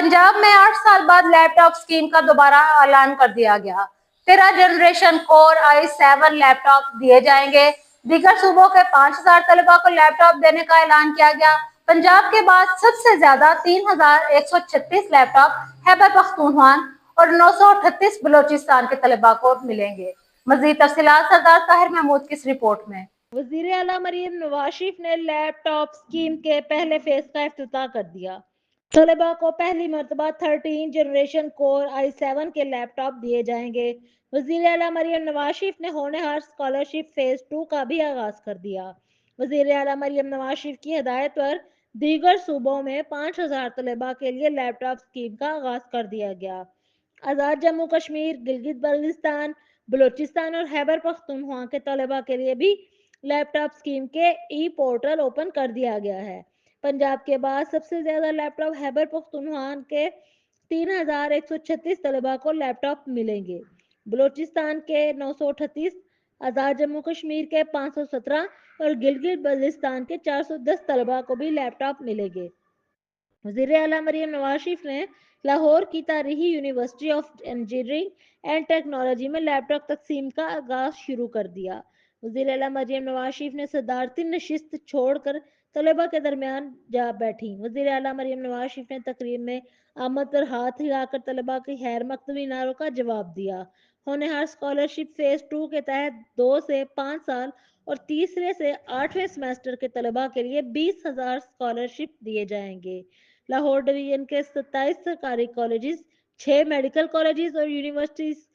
पंजाब में 8 साल बाद लैपटॉप स्कीम का दोबारा ऐलान कर दिया गया। 13 जनरेशन कोर i7 लैपटॉप दिए जाएंगे। दीगर सूबों के 5000 तलबा को लैपटॉप देने का ऐलान किया गया। पंजाब के बाद सबसे ज्यादा 3136 लैपटॉप खैबर पख्तूनख्वा और 938 बलोचिस्तान के तलबा को मिलेंगे। मजीद तफसीलात सरदार ताहिर महमूद की इस रिपोर्ट में। वज़ीर आला मरियम नवाज शरीफ ने लैपटॉप स्कीम के पहले फेज का इफ्तिताह कर दिया। तलबा को पहली मरतबा 13 जनरेशन कोर i7 के लैपटॉप दिए जाएंगे। वज़ीर आला मरियम नवाज शरीफ ने होनहार स्कॉलरशिप फेज 2 का भी आगाज कर दिया। वज़ीर आला मरियम नवाज शरीफ की हिदायत पर दीगर सूबों में 5000 तलबा के लिए लैपटॉप स्कीम का आगाज कर दिया गया। आज़ाद जम्मू कश्मीर, गिलगित बल्तिस्तान, बलोचिस्तान और खैबर पख्तूनख्वा के तलबा के लिए भी लैपटॉप स्कीम के ई पोर्टल ओपन कर दिया गया है। पंजाब के बाद सबसे ज्यादा लैपटॉप खैबर पख्तूनख्वा के 3136 तलबा को लैपटॉप मिलेंगे। बलोचिस्तान के 938, आज़ाद जम्मू कश्मीर के 517 और गिलगित बल्तिस्तान के 410 तलबा को भी लैपटॉप मिलेंगे। वज़ीर आला मरियम नवाज शरीफ ने लाहौर की तारीखी university of engineering and technology में लैपटॉप तकसीम का आगाज शुरू कर दिया। वज़ीर आला मरियम नवाज शरीफ ने सदारती नशिस्त छोड़कर तलबा के दरमियान जा बैठी। वज़ीर आला मरियम नवाज शरीफ ने तकरीब में आमद पर हाथ हिलाकर तलबा की खैर मकतबी नारों का जवाब दिया। होनहार स्कॉलरशिप फेज 2 के तहत 2 से 5 साल और तीसरे से 8वें सेमेस्टर के तलबा के लिए 20,000 स्कॉलरशिप दिए जाएंगे। लाहौर डिवीजन के 27 सरकारी कॉलेजेस, 6 मेडिकल कॉलेजेस और यूनिवर्सिटीज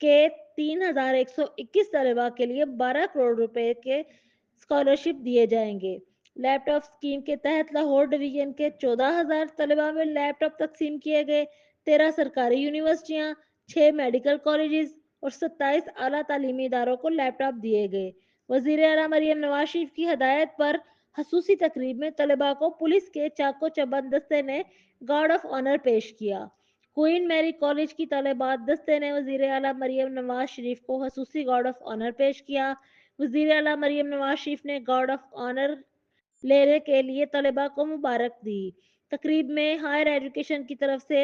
के 3121 तलबा के लिए 12 करोड़ रुपए के स्कॉलरशिप दिए जाएंगे। लैपटॉप स्कीम के तहत लाहौर डिवीजन के 14,000 तलबा में लैपटॉप तकसीम किए गए। 13 सरकारी यूनिवर्सिटियां, 6 मेडिकल कॉलेजेस और 27 आला तालीमी इदारों को लैपटॉप दिए गए। वज़ीर आला मरियम नवाज शरीफ की हदायत पर खसूसी तकरीब में तलबा को पुलिस के चाको चबंद दस्ते ने गार्ड ऑफ ऑनर पेश किया। क्वीन मैरी कॉलेज की तलबात दस्ते ने वज़ीर आला मरियम नवाज शरीफ को खसूसी गार्ड ऑफ ऑनर पेश किया। वज़ीर आला मरियम नवाज शरीफ ने गार्ड ऑफ ऑनर लेने के लिए तलबा को मुबारक दी। तकरीब में हायर एजुकेशन की तरफ से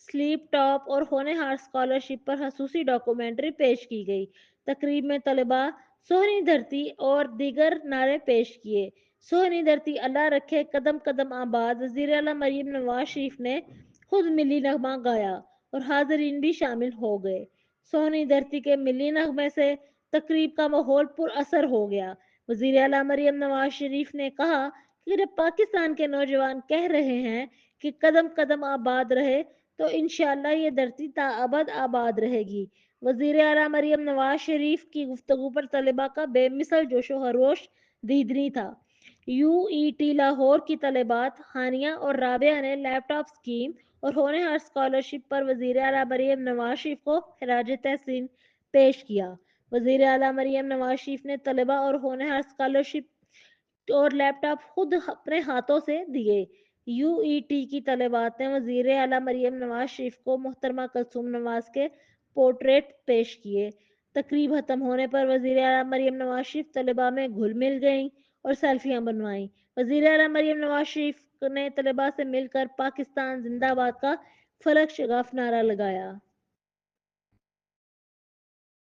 स्लीप टॉप और होनहार स्कॉलरशिप पर खसूसी डॉक्यूमेंट्री पेश की गई। तकरीब में तलबा सोहनी धरती और दीगर नारे पेश किए। सोहनी धरती अल्लाह रखे कदम कदम आबाद वज़ीर आला मरियम नवाज शरीफ ने खुद मिली नगमा गाया और हाजरीन भी शामिल हो गए। सोहनी धरती के मिली नगमे से तकरीब का माहौल पुरअसर हो गया। वज़ीर आला मरियम नवाज शरीफ ने कहा कि जब पाकिस्तान के नौजवान कह रहे हैं कि कदम कदम आबाद रहे तो इंशाअल्लाह ये धरती ताअबद आबाद रहेगी। वज़ीर आला मरियम नवाज शरीफ की गुफ्तगू पर तलबा का बेमिसाल जोशो खरोश दीदनी था। यूईटी लाहौर की तलबात हानिया और राबिया ने लैपटॉप स्कीम और होनहार स्कॉलरशिप पर वज़ीर आला मरियम नवाज शरीफ को खिराज तहसीन पेश किया। वज़ीर आला मरियम नवाज शरीफ ने तलबा और होनहार स्कॉलरशिप और लैपटॉप खुद अपने हाथों से दिए। यूईटी की तलबात ने वज़ीर आला मरियम नवाज शरीफ को मोहतरमा कुलसूम नवाज के पोर्ट्रेट पेश किए। तकरीब खत्म होने पर वज़ीर आला मरियम नवाज शरीफ तलबा में घुल मिल गईं और सेल्फियां बनवाईं। वज़ीर आला मरियम नवाज शरीफ ने तलबा से मिलकर पाकिस्तान जिंदाबाद का फलक शगाफ नारा लगाया।